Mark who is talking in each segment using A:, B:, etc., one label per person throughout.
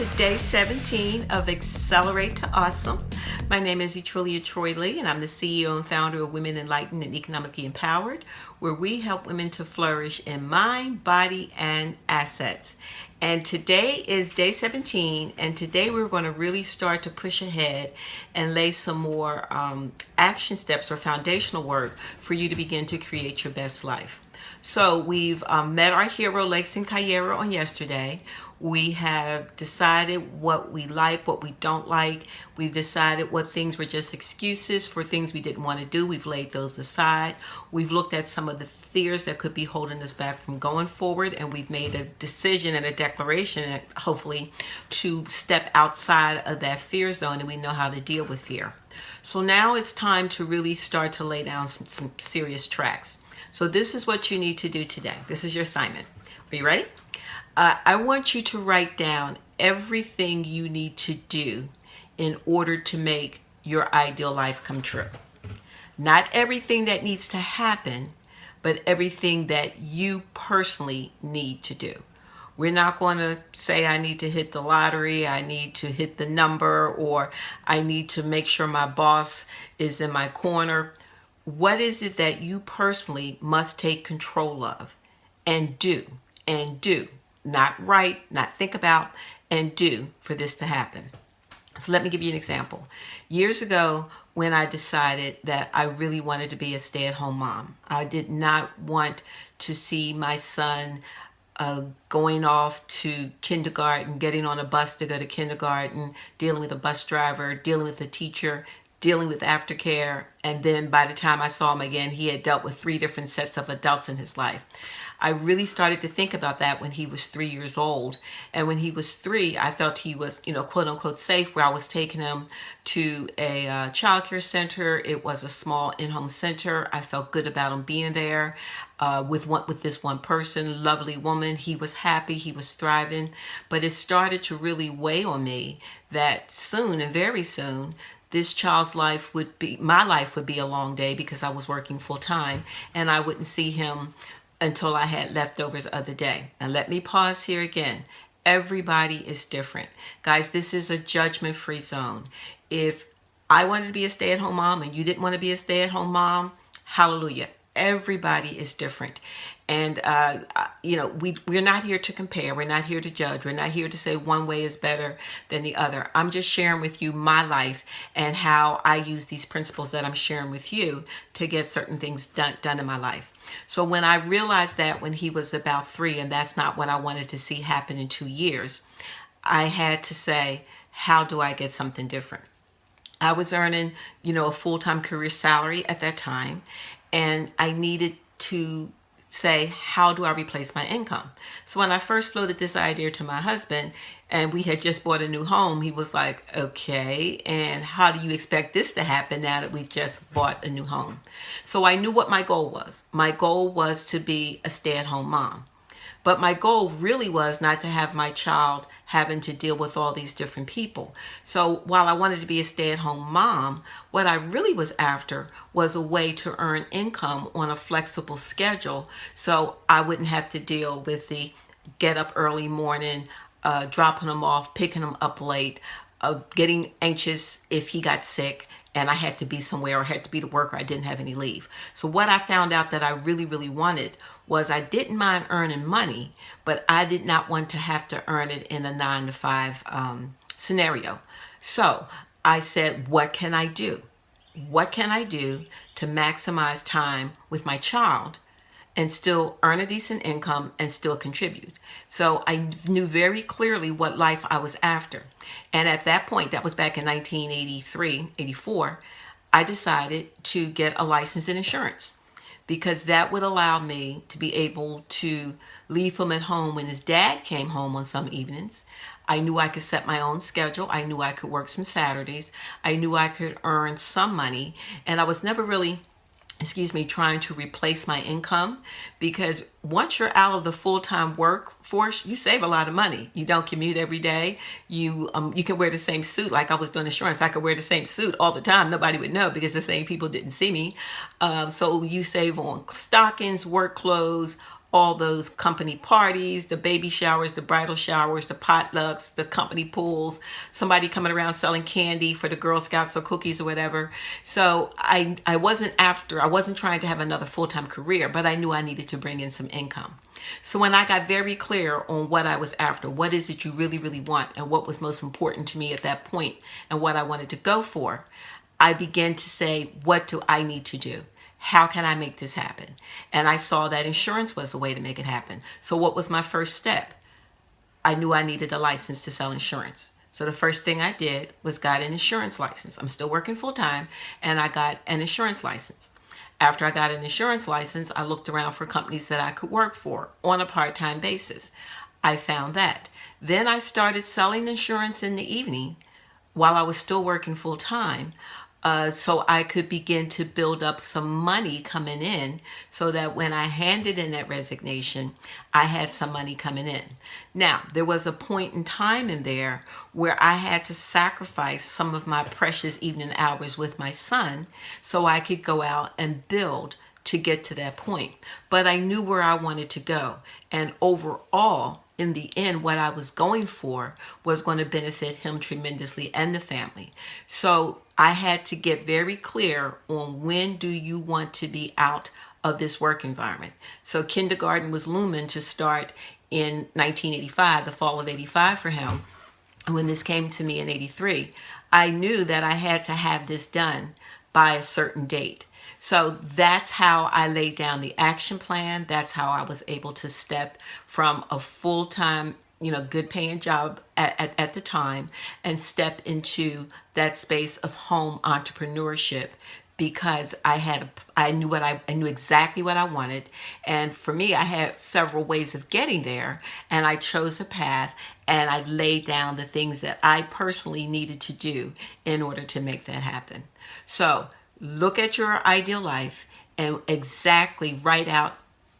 A: to day 17 of Accelerate to Awesome. My name is Etrulia Troy Lee, and I'm the CEO and founder of Women Enlightened and Economically Empowered, where we help women to flourish in mind, body, and assets. And today is day 17, and today we're going to really start to push ahead and lay some more action steps or foundational work for you to begin to create your best life. So we've met our hero, Langston Hnyerere, on yesterday. We have decided what we like, what we don't like. We've decided what things were just excuses for things we didn't want to do. We've laid those aside. We've looked at some of the fears that could be holding us back from going forward, and we've made a decision and a declaration, hopefully, to step outside of that fear zone, and we know how to deal with fear. So now it's time to really start to lay down some serious tracks. So this is what you need to do today. This is your assignment. Are you ready? I want you to write down everything you need to do in order to make your ideal life come true. Not everything that needs to happen, but everything that you personally need to do. We're not going to say I need to hit the lottery, I need to hit the number, or I need to make sure my boss is in my corner. What is it that you personally must take control of and do, not write, not think about, and do for this to happen? So let me give you an example. Years ago, when I decided that I really wanted to be a stay-at-home mom, I did not want to see my son going off to kindergarten, getting on a bus to go to kindergarten, dealing with a bus driver, dealing with a teacher, dealing with aftercare, and then by the time I saw him again, he had dealt with 3 different sets of adults in his life. I really started to think about that when he was 3 years old. And when he was 3, I felt he was, quote unquote safe, where I was taking him to a child care center. It was a small in-home center. I felt good about him being there with this one person, lovely woman. He was happy, he was thriving. But it started to really weigh on me that soon, and very soon, this child's life my life would be a long day because I was working full time, and I wouldn't see him until I had leftovers of the day. Now let me pause here again. Everybody is different. Guys, this is a judgment-free zone. If I wanted to be a stay-at-home mom and you didn't want to be a stay-at-home mom, hallelujah. Everybody is different. And, we're not here to compare. We're not here to judge. We're not here to say one way is better than the other. I'm just sharing with you my life and how I use these principles that I'm sharing with you to get certain things done in my life. So when I realized that when he was about 3, and that's not what I wanted to see happen in 2 years, I had to say, how do I get something different? I was earning, a full-time career salary at that time, and I needed to say, how do I replace my income? So when I first floated this idea to my husband, and we had just bought a new home, he was like, okay, and how do you expect this to happen now that we've just bought a new home? So I knew what my goal was. My goal was to be a stay-at-home mom. But my goal really was not to have my child having to deal with all these different people. So while I wanted to be a stay-at-home mom, what I really was after was a way to earn income on a flexible schedule so I wouldn't have to deal with the get up early morning, dropping him off, picking him up late, getting anxious if he got sick and I had to be somewhere or had to be to work or I didn't have any leave. So what I found out that I really, really wanted was I didn't mind earning money, but I did not want to have to earn it in a 9-to-5 scenario. So I said, what can I do? What can I do to maximize time with my child and still earn a decent income and still contribute? So I knew very clearly what life I was after. And at that point, that was back in 1983, 84, I decided to get a license in insurance because that would allow me to be able to leave him at home when his dad came home on some evenings. I knew I could set my own schedule. I knew I could work some Saturdays. I knew I could earn some money. And I was never really trying to replace my income, because once you're out of the full-time workforce, you save a lot of money. You don't commute every day. You can wear the same suit. Like I was doing insurance, I could wear the same suit all the time. Nobody would know because the same people didn't see me. So you save on stockings, work clothes, all those company parties, the baby showers, the bridal showers, the potlucks, the company pools, somebody coming around selling candy for the Girl Scouts or cookies or whatever. So I wasn't trying to have another full-time career, but I knew I needed to bring in some income. So when I got very clear on what I was after, what is it you really, really want, and what was most important to me at that point, and what I wanted to go for, I began to say, what do I need to do? How can I make this happen? And I saw that insurance was the way to make it happen. So what was my first step? I knew I needed a license to sell insurance. So the first thing I did was got an insurance license. I'm still working full time, and I got an insurance license. After I got an insurance license, I looked around for companies that I could work for on a part-time basis. I found that. Then I started selling insurance in the evening while I was still working full time, so I could begin to build up some money coming in, so that when I handed in that resignation, I had some money coming in. Now, there was a point in time in there where I had to sacrifice some of my precious evening hours with my son so I could go out and build to get to that point. But I knew where I wanted to go. And overall, in the end, what I was going for was going to benefit him tremendously and the family. So I had to get very clear on, when do you want to be out of this work environment? So kindergarten was looming to start in 1985, the fall of 85 for him. And when this came to me in 83, I knew that I had to have this done by a certain date. So that's how I laid down the action plan. That's how I was able to step from a full-time, good paying job at the time, and step into that space of home entrepreneurship, because I knew exactly what I wanted. And for me, I had several ways of getting there, and I chose a path, and I laid down the things that I personally needed to do in order to make that happen. So look at your ideal life and exactly write out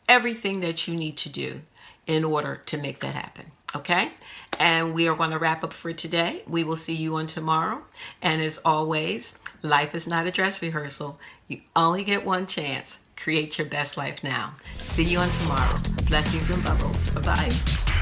A: everything that you need to do in order to make that happen. Okay? And we are going to wrap up for today. We will see you on tomorrow. And as always, life is not a dress rehearsal. You only get one chance. Create your best life now. See you on tomorrow. Blessings and bubbles. Bye-bye.